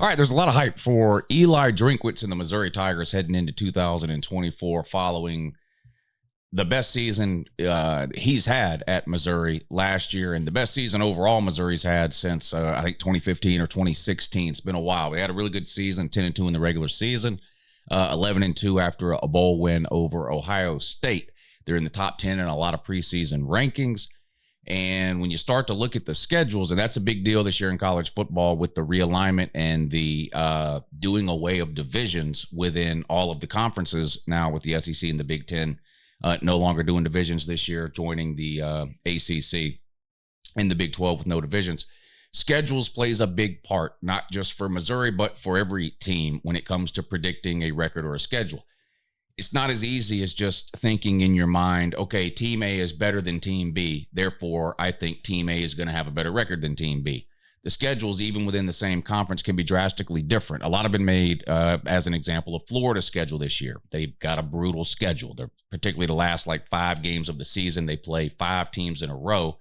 All right, there's a lot of hype for Eli Drinkwitz and the Missouri Tigers heading into 2024 following the best season he's had at Missouri last year and the best season overall Missouri's had since, I think, 2015 or 2016. It's been a while. They had a really good season, 10-2 in the regular season, 11-2 after a bowl win over Ohio State. They're in the top 10 in a lot of preseason rankings. And when you start to look at the schedules, and that's a big deal this year in college football with the realignment and the doing away of divisions within all of the conferences now with the SEC and the Big Ten no longer doing divisions this year, joining the ACC and the Big 12 with no divisions. Schedules plays a big part, not just for Missouri, but for every team when it comes to predicting a record or a schedule. It's not as easy as just thinking in your mind, okay, Team A is better than Team B. Therefore, I think Team A is going to have a better record than Team B. The schedules, even within the same conference, can be drastically different. A lot have been made as an example of Florida's schedule this year. They've got a brutal schedule. They're particularly the last 5 games of the season. They play 5 teams in a row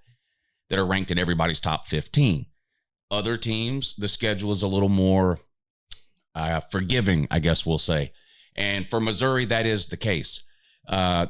that are ranked in everybody's top 15. Other teams, the schedule is a little more forgiving, I guess we'll say. And for Missouri, that is the case.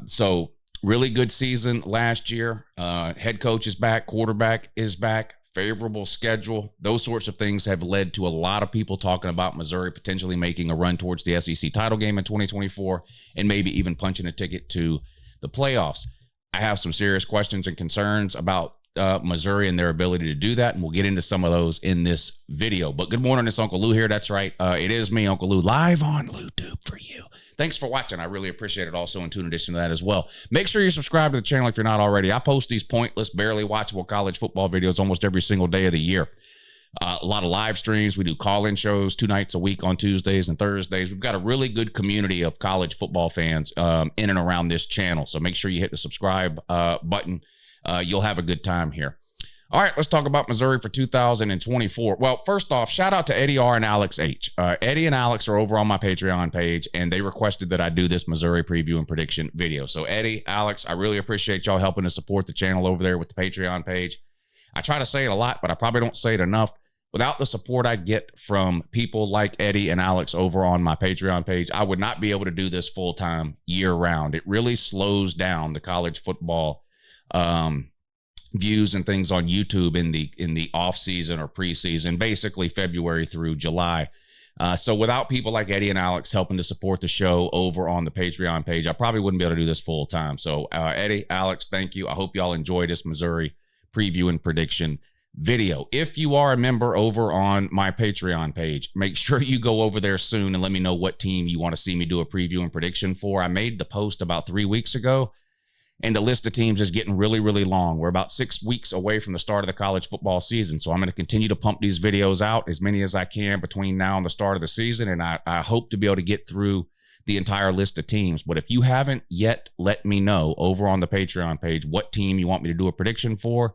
So really good season last year. Head coach is back. Quarterback is back. Favorable schedule. Those sorts of things have led to a lot of people talking about Missouri potentially making a run towards the SEC title game in 2024 and maybe even punching a ticket to the playoffs. I have some serious questions and concerns about Missouri and their ability to do that, and we'll get into some of those in this video. But good morning, it's Uncle Lou here. That's right. It is me, Uncle Lou, live on LouTube for you. Thanks for watching. I really appreciate it. Also, in addition to that as well, make sure you subscribe to the channel if you're not already. I post these pointless, barely watchable college football videos almost every single day of the year. A lot of live streams. We do call-in shows 2 nights a week on Tuesdays and Thursdays. We've got a really good community of college football fans in and around this channel. So make sure you hit the subscribe button. You'll have a good time here. All right, let's talk about Missouri for 2024. Well, first off, shout out to Eddie R. and Alex H. Eddie and Alex are over on my Patreon page, and they requested that I do this Missouri preview and prediction video. So Eddie, Alex, I really appreciate y'all helping to support the channel over there with the Patreon page. I try to say it a lot, but I probably don't say it enough. Without the support I get from people like Eddie and Alex over on my Patreon page, I would not be able to do this full-time year-round. It really slows down the college football views and things on YouTube in the off season or preseason, basically February through July. So without people like Eddie and Alex helping to support the show over on the Patreon page, I probably wouldn't be able to do this full time. So Eddie, Alex, thank you. I hope y'all enjoyed this Missouri preview and prediction video. If you are a member over on my Patreon page, make sure you go over there soon and let me know what team you want to see me do a preview and prediction for. I made the post about 3 weeks ago, and the list of teams is getting really, really long. We're about 6 weeks away from the start of the college football season. So I'm going to continue to pump these videos out, as many as I can between now and the start of the season. And I hope to be able to get through the entire list of teams. But if you haven't yet, let me know over on the Patreon page what team you want me to do a prediction for.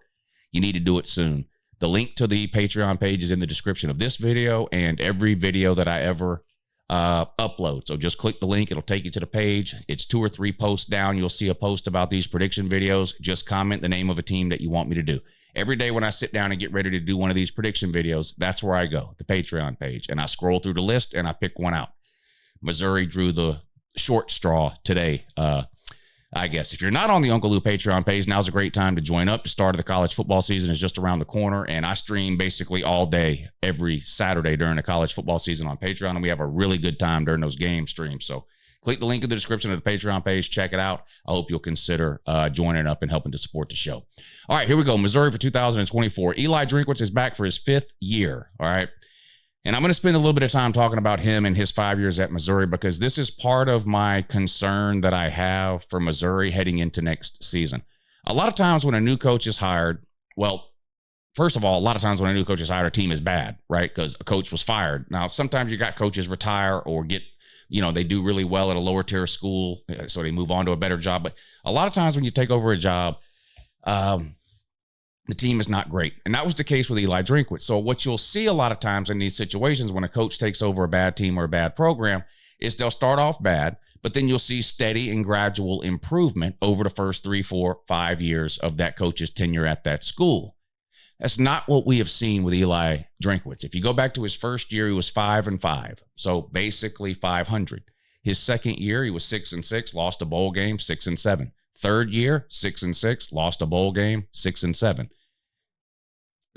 You need to do it soon. The link to the Patreon page is in the description of this video and every video that I ever upload. So just click the link. It'll take you to the page. It's 2 or 3 posts down. You'll see a post about these prediction videos. Just comment the name of a team that you want me to do. Every day when I sit down and get ready to do one of these prediction videos, that's where I go, the Patreon page. And I scroll through the list and I pick one out. Missouri drew the short straw today. I guess if you're not on the Uncle Lou Patreon page, now's a great time to join up. The start of the college football season is just around the corner, and I stream basically all day, every Saturday during the college football season on Patreon, and we have a really good time during those game streams. So click the link in the description of the Patreon page. Check it out. I hope you'll consider joining up and helping to support the show. All right, here we go. Missouri for 2024. Eli Drinkwitz is back for his 5th year, all right? And I'm going to spend a little bit of time talking about him and his 5 years at Missouri because this is part of my concern that I have for Missouri heading into next season. A lot of times when a new coach is hired, well, first of all, a lot of times when a new coach is hired, a team is bad, right? Because a coach was fired. Now, sometimes you got coaches retire or get, they do really well at a lower tier school, so they move on to a better job. But a lot of times when you take over a job, the team is not great. And that was the case with Eli Drinkwitz. So what you'll see a lot of times in these situations when a coach takes over a bad team or a bad program is they'll start off bad, but then you'll see steady and gradual improvement over the first 3, 4, 5 years of that coach's tenure at that school. That's not what we have seen with Eli Drinkwitz. If you go back to his first year, he was 5-5, so basically 500. His second year, he was 6-6, lost a bowl game, 6-7. Third year, 6-6, lost a bowl game, 6-7.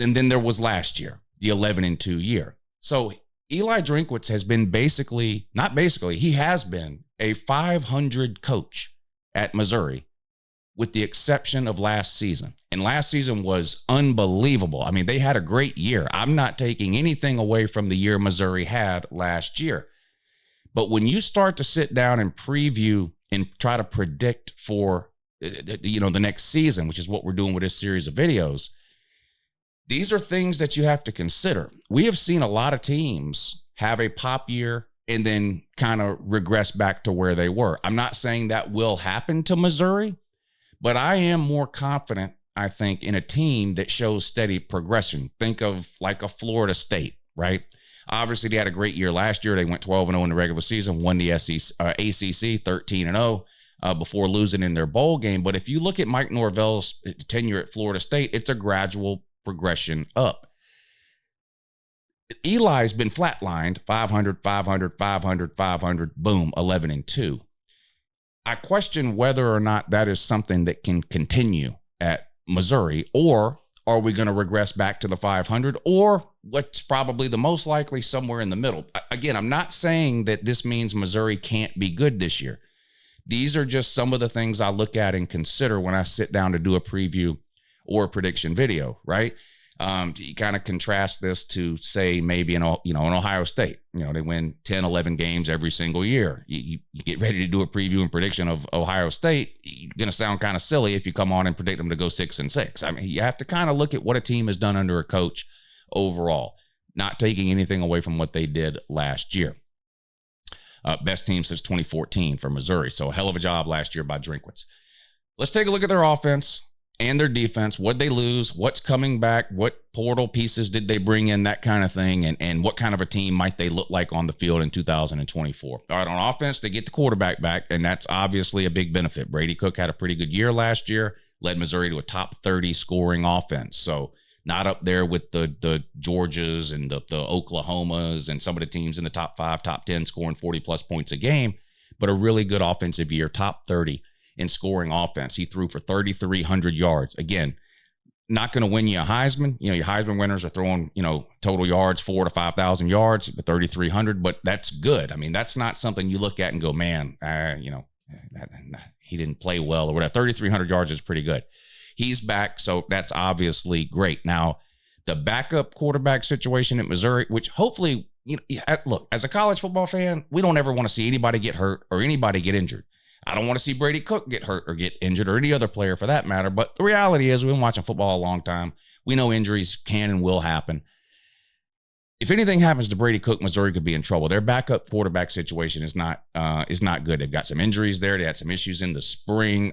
And then there was last year, the 11-2 year. So Eli Drinkwitz has been he has been a 500 coach at Missouri, with the exception of last season. And last season was unbelievable. I mean, they had a great year. I'm not taking anything away from the year Missouri had last year. But when you start to sit down and preview and try to predict for, the next season, which is what we're doing with this series of videos, these are things that you have to consider. We have seen a lot of teams have a pop year and then kind of regress back to where they were. I'm not saying that will happen to Missouri, but I am more confident, I think, in a team that shows steady progression. Think of like a Florida State, right? Obviously, they had a great year last year. They went 12-0 in the regular season, won the ACC 13-0 before losing in their bowl game. But if you look at Mike Norvell's tenure at Florida State, it's a gradual progression up. Eli's been flatlined, 500, 500, 500, 500, boom, 11-2. I question whether or not that is something that can continue at Missouri, or are we going to regress back to the 500, or what's probably the most likely, somewhere in the middle. Again, I'm not saying that this means Missouri can't be good this year. These are just some of the things I look at and consider when I sit down to do a preview or a prediction video, right? You kind of contrast this to, say, maybe in Ohio State. They win 10, 11 games every single year. You get ready to do a preview and prediction of Ohio State, you're going to sound kind of silly if you come on and predict them to go 6-6. I mean, you have to kind of look at what a team has done under a coach overall, not taking anything away from what they did last year. Best team since 2014 for Missouri. So a hell of a job last year by Drinkwitz. Let's take a look at their offense and their defense. What'd they lose? What's coming back? What portal pieces did they bring in? That kind of thing. And what kind of a team might they look like on the field in 2024? All right, on offense, they get the quarterback back, and that's obviously a big benefit. Brady Cook had a pretty good year last year, led Missouri to a top 30 scoring offense. So not up there with the Georgias and the Oklahomas and some of the teams in the top 5, top 10 scoring 40-plus points a game, but a really good offensive year, top 30 in scoring offense. He threw for 3,300 yards. Again, not going to win you a Heisman. Your Heisman winners are throwing, total yards, 4,000 to 5,000 yards, but 3,300, but that's good. I mean, that's not something you look at and go, man, he didn't play well or whatever. 3,300 yards is pretty good. He's back, so that's obviously great. Now, the backup quarterback situation at Missouri, which hopefully, look, as a college football fan, we don't ever want to see anybody get hurt or anybody get injured. I don't want to see Brady Cook get hurt or get injured, or any other player for that matter. But the reality is, we've been watching football a long time. We know injuries can and will happen. If anything happens to Brady Cook, Missouri could be in trouble. Their backup quarterback situation is not good. They've got some injuries there. They had some issues in the spring.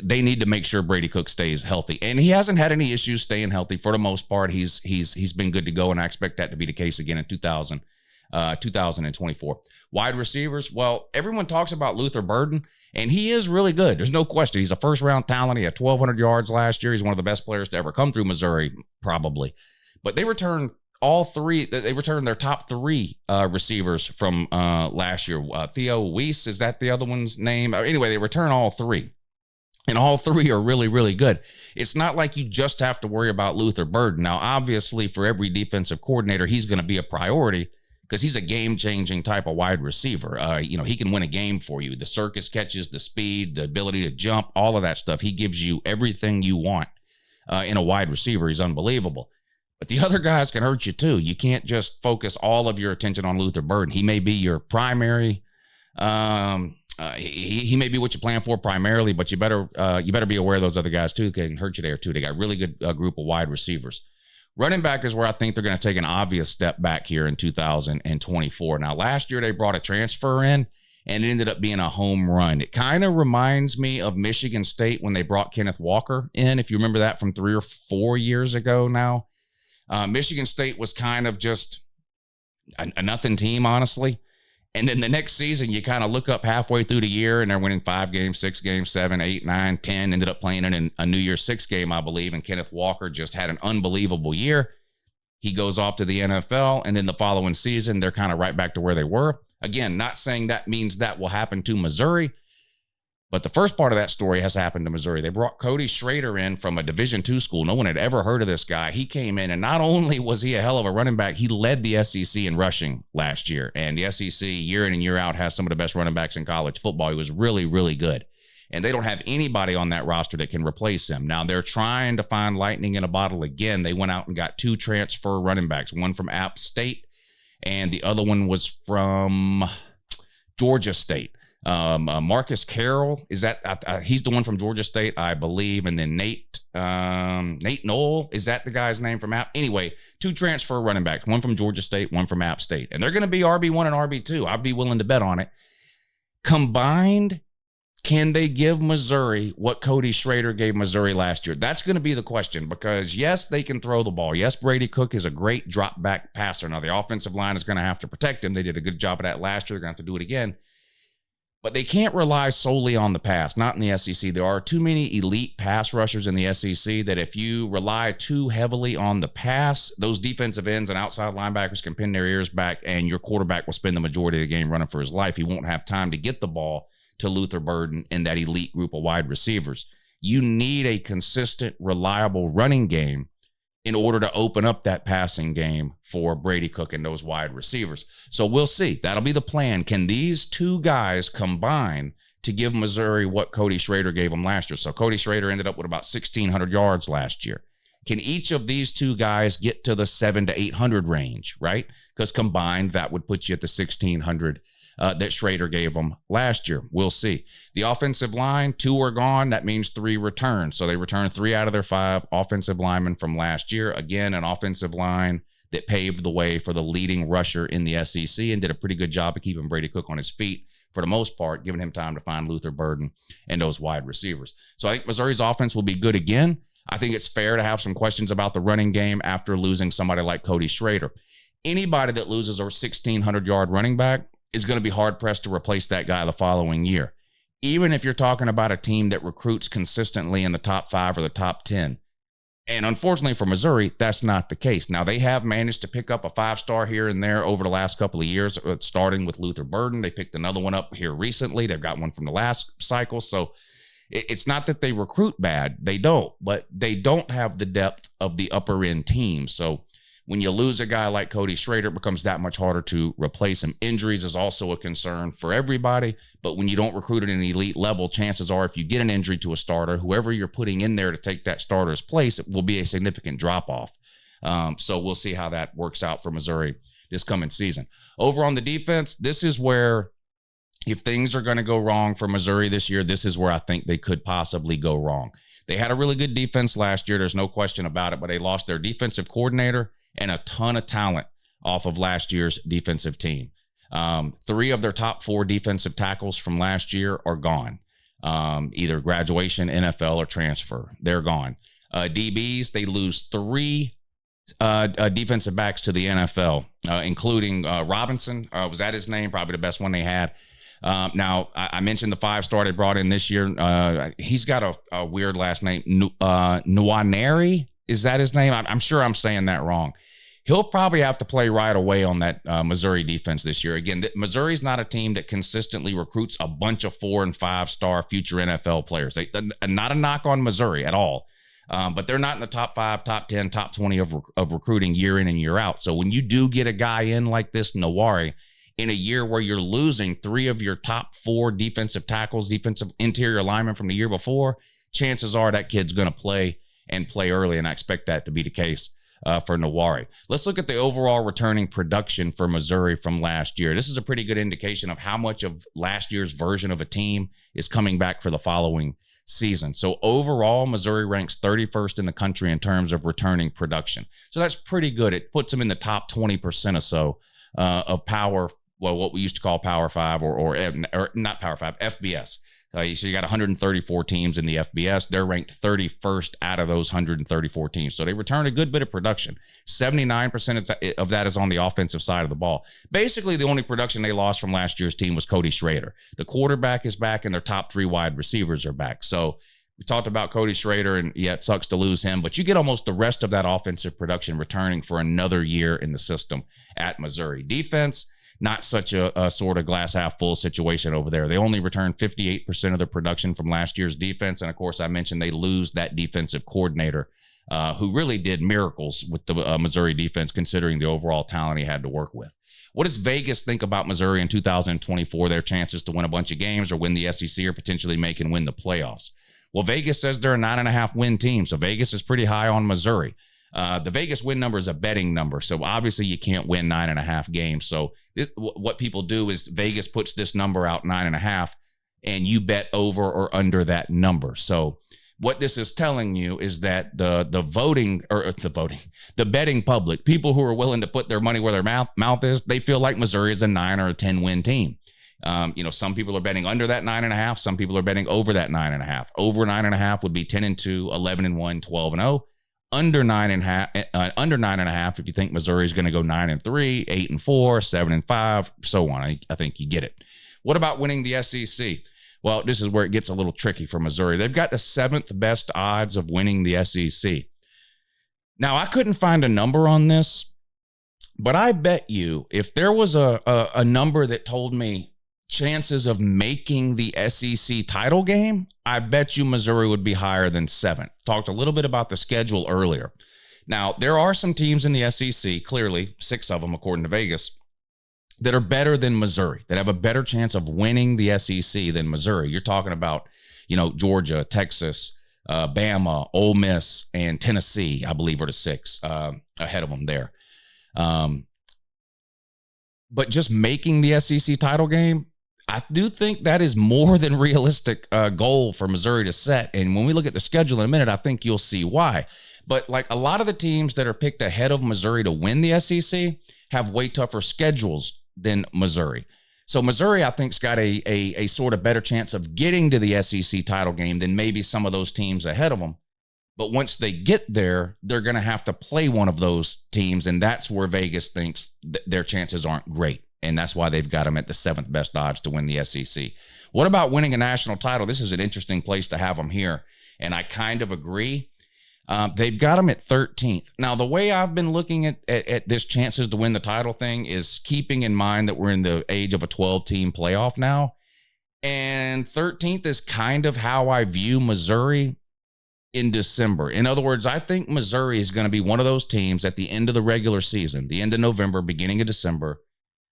They need to make sure Brady Cook stays healthy, and he hasn't had any issues staying healthy for the most part. He's been good to go, and I expect that to be the case again in 2024. Wide receivers, well, everyone talks about Luther Burden, and he is really good. There's no question. He's a first-round talent. He had 1,200 yards last year. He's one of the best players to ever come through Missouri, probably. But they returned all three. They returned their top 3 receivers from last year. Theo Weiss, is that the other one's name? Anyway, they return all 3. And all 3 are really, really good. It's not like you just have to worry about Luther Burden. Now, obviously, for every defensive coordinator, he's going to be a priority, because he's a game-changing type of wide receiver. He can win a game for you. The circus catches, the speed, the ability to jump, all of that stuff. He gives you everything you want in a wide receiver. He's unbelievable. But the other guys can hurt you too. You can't just focus all of your attention on Luther Burden. He may be your primary. He may be what you're playing for primarily, but you better be aware of those other guys too. Can hurt you there too. They got a really good group of wide receivers. Running back is where I think they're going to take an obvious step back here in 2024. Now, last year they brought a transfer in, and it ended up being a home run. It kind of reminds me of Michigan State when they brought Kenneth Walker in, if you remember that from 3 or 4 years ago now. Michigan State was kind of just a nothing team, honestly. And then the next season, you kind of look up halfway through the year and they're winning 5 games, 6 games, 7, 8, 9, 10, ended up playing in a New Year's 6 game, I believe. And Kenneth Walker just had an unbelievable year. He goes off to the NFL, and then the following season, they're kind of right back to where they were. Again, not saying that means that will happen to Missouri, but the first part of that story has happened to Missouri. They brought Cody Schrader in from a Division II school. No one had ever heard of this guy. He came in, and not only was he a hell of a running back, he led the SEC in rushing last year. And the SEC, year in and year out, has some of the best running backs in college football. He was really, really good. And they don't have anybody on that roster that can replace him. Now, they're trying to find lightning in a bottle again. They went out and got 2 transfer running backs, one from App State, and the other one was from Georgia State. Marcus Carroll, is that he's the one from Georgia State, I believe, and then Nate Knoll, is that the guy's name from App? Anyway, 2 transfer running backs, one from Georgia State, one from App State, and they're going to be RB1 and RB2. I'd be willing to bet on it. Combined, can they give Missouri what Cody Schrader gave Missouri last year? That's going to be the question, because yes, they can throw the ball. Yes, Brady Cook is a great drop back passer. Now the offensive line is going to have to protect him. They did a good job of that last year. They're going to have to do it again. But they can't rely solely on the pass, not in the SEC. There are too many elite pass rushers in the SEC that if you rely too heavily on the pass, those defensive ends and outside linebackers can pin their ears back, and your quarterback will spend the majority of the game running for his life. He won't have time to get the ball to Luther Burden and that elite group of wide receivers. You need a consistent, reliable running game in order to open up that passing game for Brady Cook and those wide receivers. So we'll see. That'll be the plan. Can these 2 guys combine to give Missouri what Cody Schrader gave them last year? So Cody Schrader ended up with about 1,600 yards last year. Can each of these 2 guys get to the 700 to 800 range, right? Because combined, that would put you at the 1,600 that Schrader gave them last year. We'll see. The offensive line, 2 are gone. That means 3 return. So they returned 3 out of their 5 offensive linemen from last year. Again, an offensive line that paved the way for the leading rusher in the SEC and did a pretty good job of keeping Brady Cook on his feet for the most part, giving him time to find Luther Burden and those wide receivers. So I think Missouri's offense will be good again. I think it's fair to have some questions about the running game after losing somebody like Cody Schrader. Anybody that loses a 1,600-yard running back is going to be hard-pressed to replace that guy the following year. Even if you're talking about a team that recruits consistently in the top 5 or the top 10. And unfortunately for Missouri, that's not the case. Now, they have managed to pick up a 5-star here and there over the last couple of years, starting with Luther Burden. They picked another one up here recently. They've got one from the last cycle. So it's not that they recruit bad. They don't. But they don't have the depth of the upper-end team. So when you lose a guy like Cody Schrader, it becomes that much harder to replace him. Injuries is also a concern for everybody, but when you don't recruit at an elite level, chances are if you get an injury to a starter, whoever you're putting in there to take that starter's place, it will be a significant drop-off. So we'll see how that works out for Missouri this coming season. Over on the defense, this is where, if things are going to go wrong for Missouri this year, this is where I think they could possibly go wrong. They had a really good defense last year. There's no question about it, but they lost their defensive coordinator and a ton of talent off of last year's defensive team. 3 of their top 4 defensive tackles from last year are gone. Either graduation, NFL, or transfer. They're gone. DBs, they lose 3 defensive backs to the NFL, including Robinson. Was that his name? Probably the best one they had. Now, I mentioned the 5-star they brought in this year. He's got a weird last name. Nwaneri? Is that his name? I'm sure I'm saying that wrong. He'll probably have to play right away on that Missouri defense this year. Again, Missouri's not a team that consistently recruits a bunch of 4- and 5-star future NFL players. Not a knock on Missouri at all, but they're not in the top 5, top 10, top 20 of recruiting year in and year out. So when you do get a guy in like this Nwaneri in a year where you're losing 3 of your top 4 defensive tackles, defensive interior linemen from the year before, chances are that kid's going to play and play early, and I expect that to be the case for Nwaneri. Let's look at the overall returning production for Missouri from last year. This is a pretty good indication of how much of last year's version of a team is coming back for the following season. So overall, Missouri ranks 31st in the country in terms of returning production. So that's pretty good. It puts them in the top 20% or so of what we used to call Power 5 or not Power 5, FBS. So you got 134 teams in the FBS. They're ranked 31st out of those 134 teams. So they return a good bit of production. 79% of that is on the offensive side of the ball. Basically, the only production they lost from last year's team was Cody Schrader. The quarterback is back, and their top 3 wide receivers are back. So we talked about Cody Schrader, and yeah, it sucks to lose him, but you get almost the rest of that offensive production returning for another year in the system at Missouri. Defense, not such a sort of glass half full situation over there. They only returned 58% of their production from last year's defense. And of course, I mentioned they lose that defensive coordinator who really did miracles with the Missouri defense, considering the overall talent he had to work with. What does Vegas think about Missouri in 2024, their chances to win a bunch of games or win the SEC or potentially make and win the playoffs? Well, Vegas says they're a 9.5 win team. So Vegas is pretty high on Missouri. The Vegas win number is a betting number. So obviously you can't win 9.5 games. So what people do is Vegas puts this number out 9.5 and you bet over or under that number. So what this is telling you is that the betting public, people who are willing to put their money where their mouth is, they feel like Missouri is a 9 or a 10 win team. Some people are betting under that 9.5. Some people are betting over that 9.5. Over 9.5 would be 10-2, 11-1, 12-0. Under 9.5, if you think Missouri is going to go 9-3, 8-4, 7-5, so on. I think you get it. What about winning the SEC? Well, this is where it gets a little tricky for Missouri. They've got the 7th best odds of winning the SEC. Now, I couldn't find a number on this, but I bet you if there was a number that told me chances of making the SEC title game, I bet you Missouri would be higher than 7th. Talked a little bit about the schedule earlier. Now, there are some teams in the SEC, clearly 6 of them according to Vegas, that are better than Missouri, that have a better chance of winning the SEC than Missouri. You're talking about, Georgia, Texas, Bama, Ole Miss, and Tennessee, I believe, are the 6 ahead of them there. But just making the SEC title game, I do think that is more than realistic goal for Missouri to set. And when we look at the schedule in a minute, I think you'll see why. But like a lot of the teams that are picked ahead of Missouri to win the SEC have way tougher schedules than Missouri. So Missouri, I think, has got a sort of better chance of getting to the SEC title game than maybe some of those teams ahead of them. But once they get there, they're going to have to play one of those teams. And that's where Vegas thinks their chances aren't great. And that's why they've got them at the 7th best odds to win the SEC. What about winning a national title? This is an interesting place to have them here. And I kind of agree. They've got them at 13th. Now, the way I've been looking at this chances to win the title thing is keeping in mind that we're in the age of a 12-team playoff now. And 13th is kind of how I view Missouri in December. In other words, I think Missouri is going to be one of those teams at the end of the regular season, the end of November, beginning of December,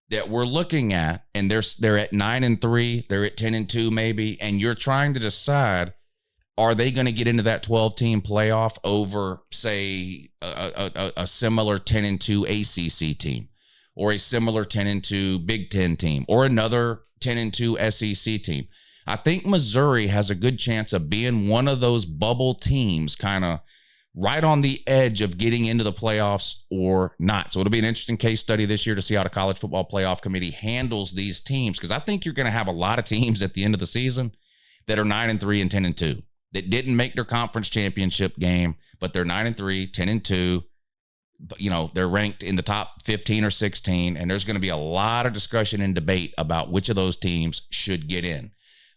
that we're looking at, and they're at 9-3, they're at 10-2 maybe, and you're trying to decide, are they going to get into that 12-team playoff over, say, a similar 10-2 ACC team, or a similar 10-2 Big Ten team, or another 10-2 SEC team? I think Missouri has a good chance of being one of those bubble teams, kind of right on the edge of getting into the playoffs or not. So it'll be an interesting case study this year to see how the College Football Playoff Committee handles these teams, because I think you're going to have a lot of teams at the end of the season that are 9-3 and 10-2 that didn't make their conference championship game, but they're 9-3, 10-2. They're ranked in the top 15 or 16, and there's going to be a lot of discussion and debate about which of those teams should get in.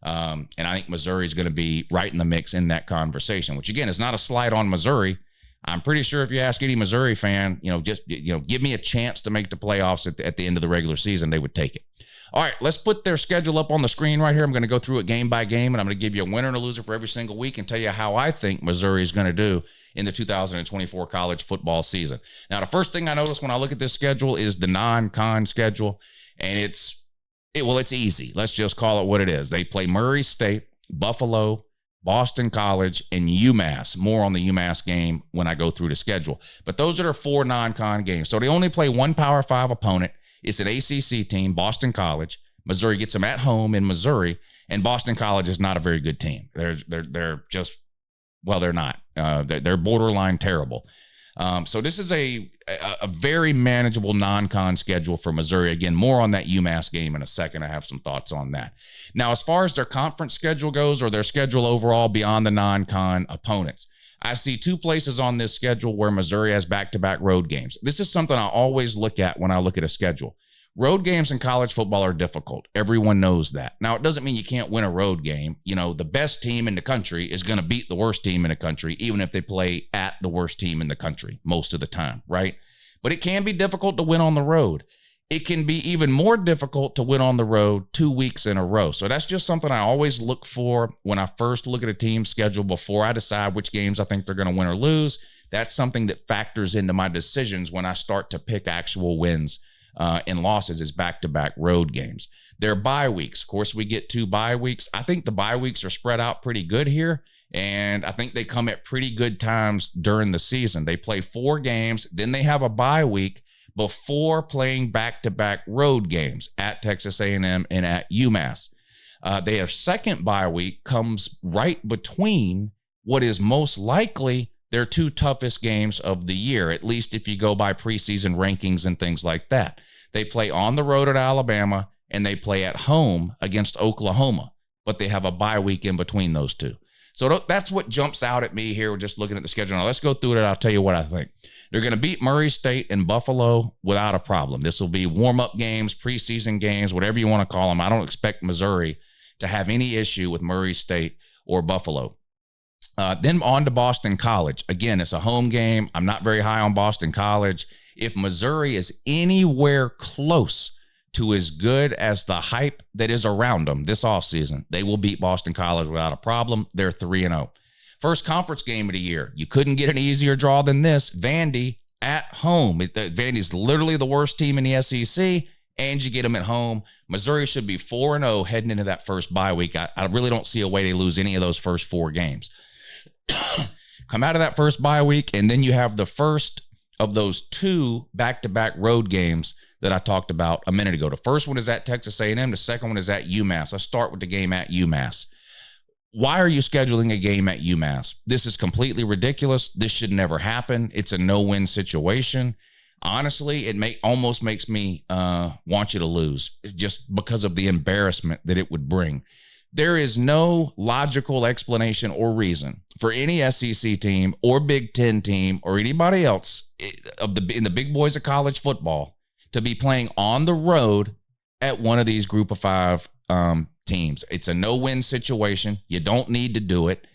And I think Missouri is going to be right in the mix in that conversation, which again is not a slight on Missouri. I'm pretty sure if you ask any Missouri fan, give me a chance to make the playoffs at the end of the regular season, they would take it. All right, let's put their schedule up on the screen right here. I'm going to go through it game by game, and I'm going to give you a winner and a loser for every single week and tell you how I think Missouri is going to do in the 2024 college football season. Now, the first thing I notice when I look at this schedule is the non-con schedule, and it's easy. Let's just call it what it is. They play Murray State, Buffalo, Boston College, and UMass. More on the UMass game when I go through the schedule. But those are their 4 non-con games. So they only play one Power 5 opponent. It's an ACC team, Boston College. Missouri gets them at home in Missouri, and Boston College is not a very good team. They're just, well, they're not. They're borderline terrible. So this is a very manageable non-con schedule for Missouri. Again, more on that UMass game in a second. I have some thoughts on that. Now, as far as their conference schedule goes, or their schedule overall beyond the non-con opponents, I see two places on this schedule where Missouri has back-to-back road games. This is something I always look at when I look at a schedule. Road games in college football are difficult. Everyone knows that. Now, it doesn't mean you can't win a road game. You know, the best team in the country is going to beat the worst team in the country, even if they play at the worst team in the country most of the time, right? But it can be difficult to win on the road. It can be even more difficult to win on the road 2 weeks in a row. So that's just something I always look for when I first look at a team's schedule before I decide which games I think they're going to win or lose. That's something that factors into my decisions when I start to pick actual wins and losses is back-to-back road games. Their bye weeks. Of course, we get 2 bye weeks. I think the bye weeks are spread out pretty good here, and I think they come at pretty good times during the season. They play 4 games, then they have a bye week before playing back-to-back road games at Texas A&M and at UMass. Their second bye week comes right between what is most likely their 2 toughest games of the year, at least if you go by preseason rankings and things like that. They play on the road at Alabama, and they play at home against Oklahoma, but they have a bye week in between those 2. So that's what jumps out at me here, just looking at the schedule. Now, let's go through it. I'll tell you what I think. They're going to beat Murray State and Buffalo without a problem. This will be warm-up games, preseason games, whatever you want to call them. I don't expect Missouri to have any issue with Murray State or Buffalo. Then on to Boston College. Again, it's a home game. I'm not very high on Boston College. If Missouri is anywhere close to as good as the hype that is around them this offseason, they will beat Boston College without a problem. They're 3-0. First conference game of the year. You couldn't get an easier draw than this. Vandy at home. Vandy's literally the worst team in the SEC, and you get them at home. Missouri should be 4-0 heading into that first bye week. I really don't see a way they lose any of those first 4 games. Come out of that first bye week, and then you have the first of those 2 back-to-back road games that I talked about a minute ago. The first one is at Texas A&M. The second one is at UMass. Let's start with the game at UMass. Why are you scheduling a game at UMass? This is completely ridiculous. This should never happen. It's a no-win situation. Honestly, it almost makes me want you to lose just because of the embarrassment that it would bring. There is no logical explanation or reason for any SEC team or Big Ten team or anybody else in the big boys of college football to be playing on the road at one of these Group of 5 teams. It's a no-win situation. You don't need to do it.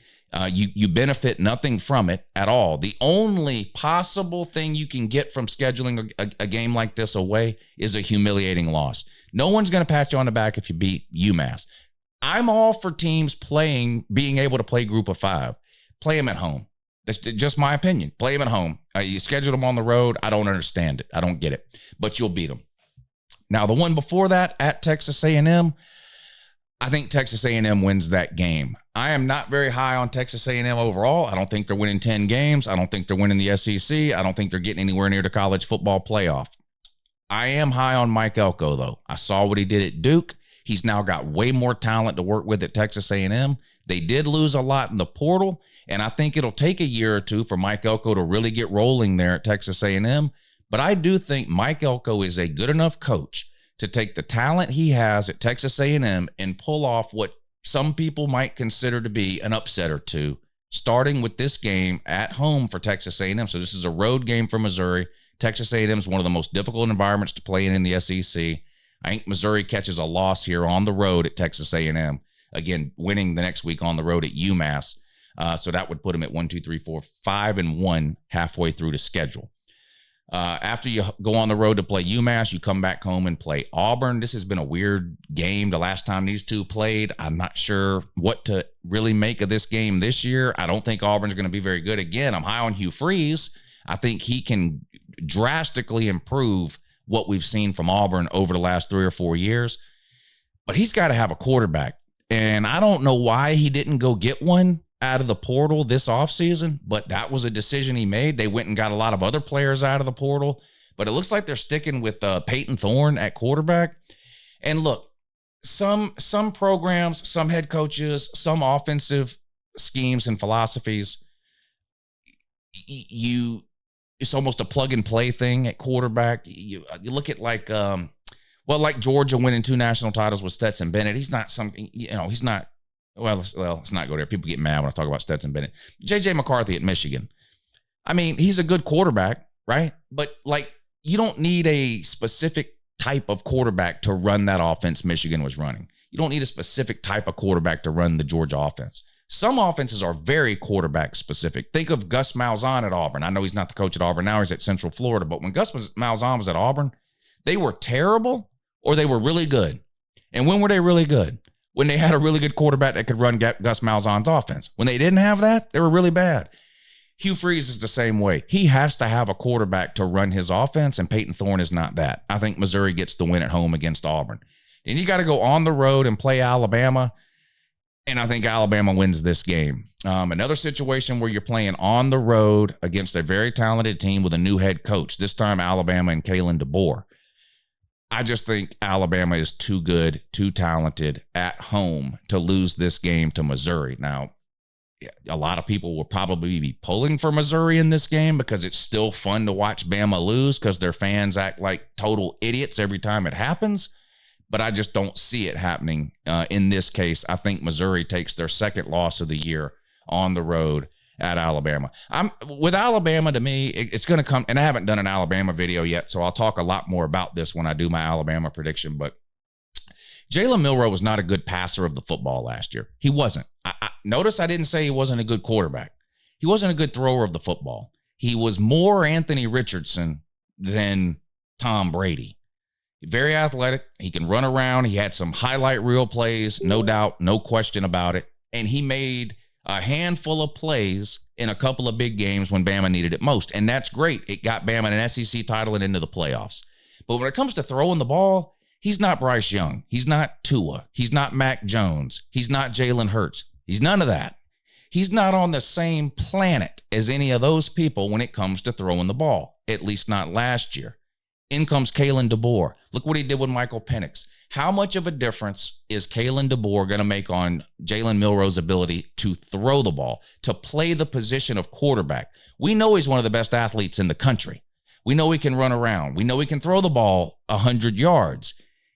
You benefit nothing from it at all. The only possible thing you can get from scheduling a game like this away is a humiliating loss. No one's going to pat you on the back if you beat UMass. I'm all for teams being able to play Group of 5. Play them at home. That's just my opinion. Play them at home. You schedule them on the road. I don't understand it. I don't get it. But you'll beat them. Now, the one before that at Texas A&M, I think Texas A&M wins that game. I am not very high on Texas A&M overall. I don't think they're winning 10 games. I don't think they're winning the SEC. I don't think they're getting anywhere near the college football playoff. I am high on Mike Elko, though. I saw what he did at Duke. He's now got way more talent to work with at Texas A&M. They did lose a lot in the portal, and I think it'll take a year or 2 for Mike Elko to really get rolling there at Texas A&M. But I do think Mike Elko is a good enough coach to take the talent he has at Texas A&M and pull off what some people might consider to be an upset or 2, starting with this game at home for Texas A&M. So this is a road game for Missouri. Texas A&M is one of the most difficult environments to play in the SEC. I think Missouri catches a loss here on the road at Texas A&M. Again, winning the next week on the road at UMass. So that would put them at 5-1 halfway through the schedule. After you go on the road to play UMass, you come back home and play Auburn. This has been a weird game. The last time these 2 played, I'm not sure what to really make of this game this year. I don't think Auburn's going to be very good. Again, I'm high on Hugh Freeze. I think he can drastically improve what we've seen from Auburn over the last 3 or 4 years. But he's got to have a quarterback. And I don't know why he didn't go get one out of the portal this offseason, but that was a decision he made. They went and got a lot of other players out of the portal. But it looks like they're sticking with Peyton Thorne at quarterback. And look, some programs, some head coaches, some offensive schemes and philosophies, you it's almost a plug and play thing at quarterback. You look at like Georgia winning 2 national titles with Stetson Bennett. He's not something, he's not, let's not go there. People get mad when I talk about Stetson Bennett. J.J. McCarthy at Michigan. I mean, he's a good quarterback, right? But like, you don't need a specific type of quarterback to run that offense Michigan was running. You don't need a specific type of quarterback to run the Georgia offense. Some offenses are very quarterback specific. Think of Gus Malzahn at Auburn. I know he's not the coach at Auburn now. He's at Central Florida. But when Gus Malzahn was at Auburn, they were terrible or they were really good. And when were they really good? When they had a really good quarterback that could run Gus Malzahn's offense. When they didn't have that, they were really bad. Hugh Freeze is the same way. He has to have a quarterback to run his offense, and Peyton Thorne is not that. I think Missouri gets the win at home against Auburn. And you got to go on the road and play Alabama, and I think Alabama wins this game. Another situation where you're playing on the road against a very talented team with a new head coach, this time Alabama and Kalen DeBoer. I just think Alabama is too good, too talented at home to lose this game to Missouri. Now, a lot of people will probably be pulling for Missouri in this game because it's still fun to watch Bama lose because their fans act like total idiots every time it happens. But I just don't see it happening in this case. I think Missouri takes their second loss of the year on the road at Alabama. With Alabama, to me, it's going to come, and I haven't done an Alabama video yet, so I'll talk a lot more about this when I do my Alabama prediction, but Jalen Milroe was not a good passer of the football last year. He wasn't. Notice I didn't say he wasn't a good quarterback. He wasn't a good thrower of the football. He was more Anthony Richardson than Tom Brady. Very athletic. He can run around. He had some highlight reel plays, no doubt, no question about it. And he made a handful of plays in a couple of big games when Bama needed it most. And that's great. It got Bama an SEC title and into the playoffs. But when it comes to throwing the ball, he's not Bryce Young. He's not Tua. He's not Mac Jones. He's not Jalen Hurts. He's none of that. He's not on the same planet as any of those people when it comes to throwing the ball, at least not last year. In comes Kalen DeBoer. Look what he did with Michael Penix. How much of a difference is Kalen DeBoer going to make on Jalen Milroe's ability to throw the ball, to play the position of quarterback? We know he's one of the best athletes in the country. We know he can run around. We know he can throw the ball 100 yards.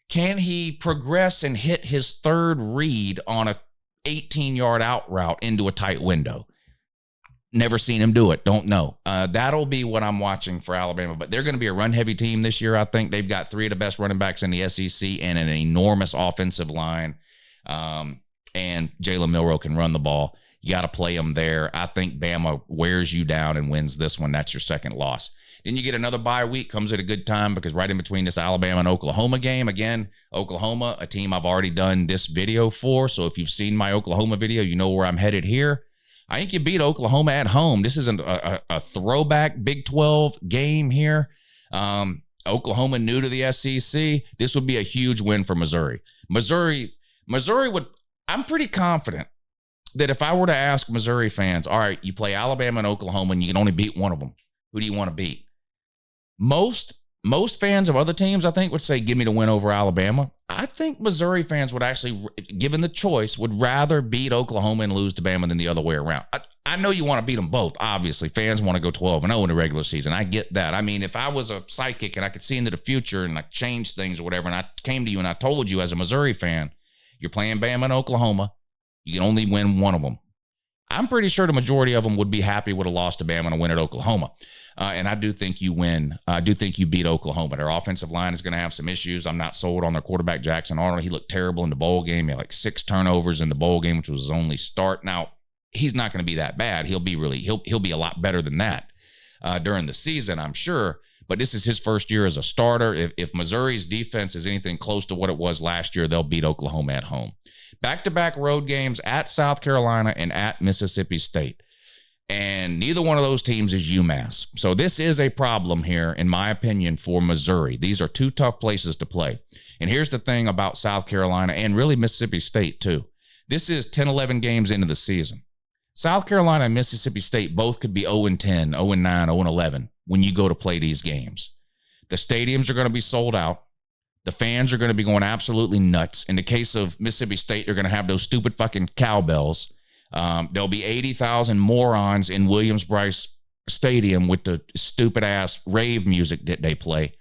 Can he progress and hit his third read on a 18-yard out route into a tight window? Never seen him do it. Don't know. That'll be what I'm watching for Alabama. But they're going to be a run-heavy team this year, I think. They've got 3 of the best running backs in the SEC and an enormous offensive line. And Jalen Milroe can run the ball. You got to play him there. I think Bama wears you down and wins this one. That's your second loss. Then you get another bye week. Comes at a good time because right in between this Alabama and Oklahoma game, again, Oklahoma, a team I've already done this video for. So if you've seen my Oklahoma video, you know where I'm headed here. I think you beat Oklahoma at home. This isn't a throwback Big 12 game here. Oklahoma new to the SEC. This would be a huge win for Missouri. Missouri would, I'm pretty confident that if I were to ask Missouri fans, all right, you play Alabama and Oklahoma and you can only beat one of them. Who do you want to beat? Most fans of other teams, I think, would say, give me the win over Alabama. I think Missouri fans would actually, given the choice, would rather beat Oklahoma and lose to Bama than the other way around. I know you want to beat them both, obviously. Fans want to go 12-0 in the regular season. I get that. I mean, if I was a psychic and I could see into the future and I changed things or whatever, and I came to you and I told you as a Missouri fan, you're playing Bama and Oklahoma, you can only win one of them. I'm pretty sure the majority of them would be happy with a loss to Bama and a win at Oklahoma. And I do think you win. I do think you beat Oklahoma. Their offensive line is going to have some issues. I'm not sold on their quarterback, Jackson Arnold. He looked terrible in the bowl game. He had like 6 turnovers in the bowl game, which was his only start. Now, he's not going to be that bad. He'll be a lot better than that during the season, I'm sure. But this is his first year as a starter. If Missouri's defense is anything close to what it was last year, they'll beat Oklahoma at home. Back-to-back road games at South Carolina and at Mississippi State. And neither one of those teams is UMass. So this is a problem here, in my opinion, for Missouri. These are 2 tough places to play. And here's the thing about South Carolina and really Mississippi State, too. This is 10-11 games into the season. South Carolina and Mississippi State both could be 0-10, 0-9, 0-11 when you go to play these games. The stadiums are going to be sold out. The fans are going to be going absolutely nuts. In the case of Mississippi State, they're going to have those stupid fucking cowbells. There'll be 80,000 morons in Williams-Brice Stadium with the stupid ass rave music that they play.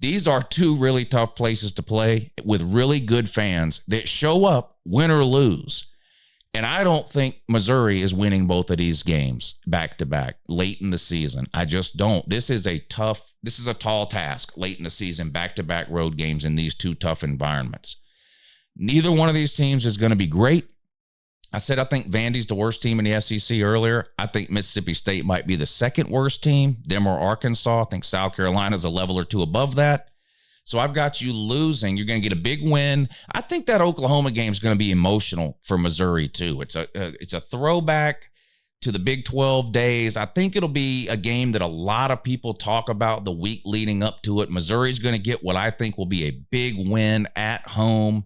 These are two really tough places to play with really good fans that show up, win or lose. And I don't think Missouri is winning both of these games back to back late in the season. I just don't. This is a tall task late in the season, back to back road games in these two tough environments. Neither one of these teams is going to be great. I said I think Vandy's the worst team in the SEC earlier. I think Mississippi State might be the second worst team. Them or Arkansas. I think South Carolina's a level or two above that. So I've got you losing. You're going to get a big win. I think that Oklahoma game is going to be emotional for Missouri too. It's a throwback to the Big 12 days. I think it'll be a game that a lot of people talk about the week leading up to it. Missouri's going to get what I think will be a big win at home.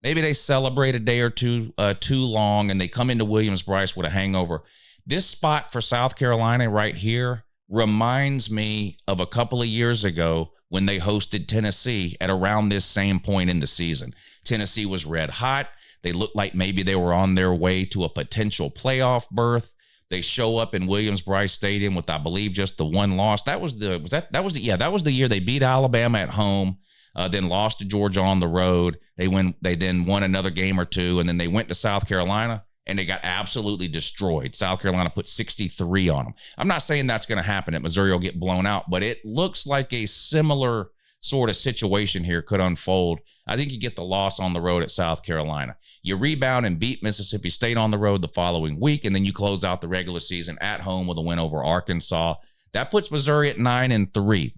Maybe they celebrate a day or two too long and they come into Williams-Brice with a hangover. This spot for South Carolina right here reminds me of a couple of years ago when they hosted Tennessee at around this same point in the season. Tennessee was red hot. They looked like maybe they were on their way to a potential playoff berth. They show up in Williams-Brice Stadium with, I believe, just the one loss. That was the year they beat Alabama at home. Then lost to Georgia on the road. They then won another game or two, and then they went to South Carolina, and they got absolutely destroyed. South Carolina put 63 on them. I'm not saying that's going to happen, that Missouri will get blown out, but it looks like a similar sort of situation here could unfold. I think you get the loss on the road at South Carolina. You rebound and beat Mississippi State on the road the following week, and then you close out the regular season at home with a win over Arkansas. That puts Missouri at 9-3.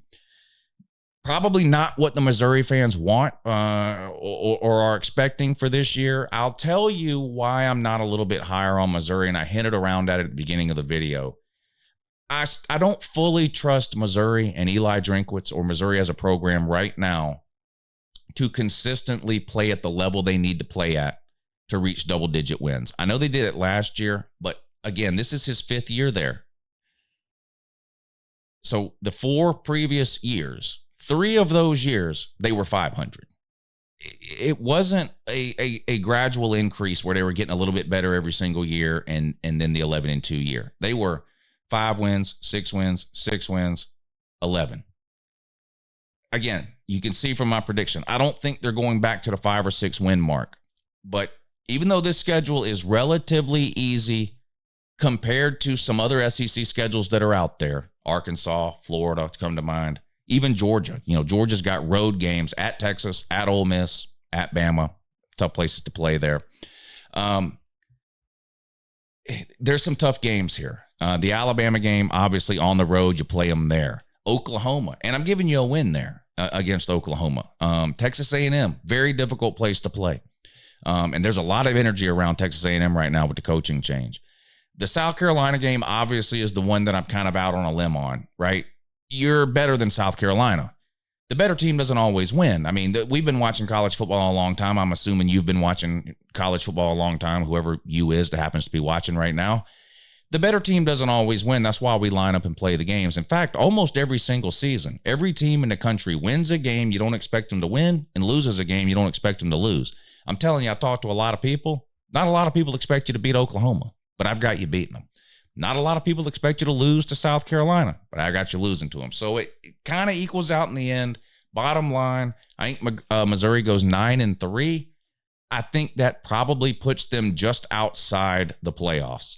Probably not what the Missouri fans want or are expecting for this year. I'll tell you why I'm not a little bit higher on Missouri, and I hinted around at it at the beginning of the video. I don't fully trust Missouri and Eli Drinkwitz or Missouri as a program right now to consistently play at the level they need to play at to reach double-digit wins. I know they did it last year, but again, this is his 5th year there. So the 4 previous years, 3 of those years, they were 500. It wasn't a gradual increase where they were getting a little bit better every single year and then the 11-2 year. They were 5 wins, 6 wins, 6 wins, 11. Again, you can see from my prediction, I don't think they're going back to the 5 or 6 win mark. But even though this schedule is relatively easy compared to some other SEC schedules that are out there, Arkansas, Florida come to mind, even Georgia. Georgia's got road games at Texas, at Ole Miss, at Bama. Tough places to play there. There's some tough games here. The Alabama game, obviously on the road, you play them there. Oklahoma, and I'm giving you a win there against Oklahoma. Texas A&M, very difficult place to play. And there's a lot of energy around Texas A&M right now with the coaching change. The South Carolina game, obviously, is the one that I'm kind of out on a limb on, right? You're better than South Carolina. The better team doesn't always win. I mean, we've been watching college football a long time. I'm assuming you've been watching college football a long time, whoever you is that happens to be watching right now. The better team doesn't always win. That's why we line up and play the games. In fact, almost every single season, every team in the country wins a game you don't expect them to win and loses a game you don't expect them to lose. I'm telling you, I talked to a lot of people. Not a lot of people expect you to beat Oklahoma, but I've got you beating them. Not a lot of people expect you to lose to South Carolina, but I got you losing to them. So it kind of equals out in the end. Bottom line, I think Missouri goes 9-3. I think that probably puts them just outside the playoffs,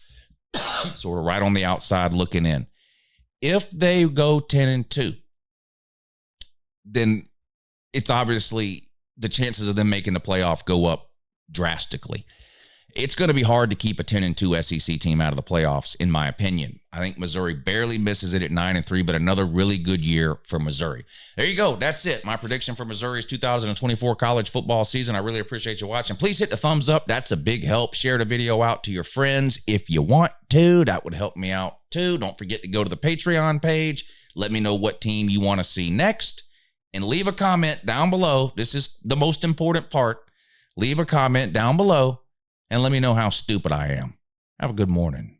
sort of right on the outside looking in. If they go 10-2, then it's obviously the chances of them making the playoff go up drastically. It's going to be hard to keep a 10-2 SEC team out of the playoffs, in my opinion. I think Missouri barely misses it at 9-3, but another really good year for Missouri. There you go. That's it. My prediction for Missouri's 2024 college football season. I really appreciate you watching. Please hit the thumbs up. That's a big help. Share the video out to your friends if you want to. That would help me out too. Don't forget to go to the Patreon page. Let me know what team you want to see next. And leave a comment down below. This is the most important part. Leave a comment down below and let me know how stupid I am. Have a good morning.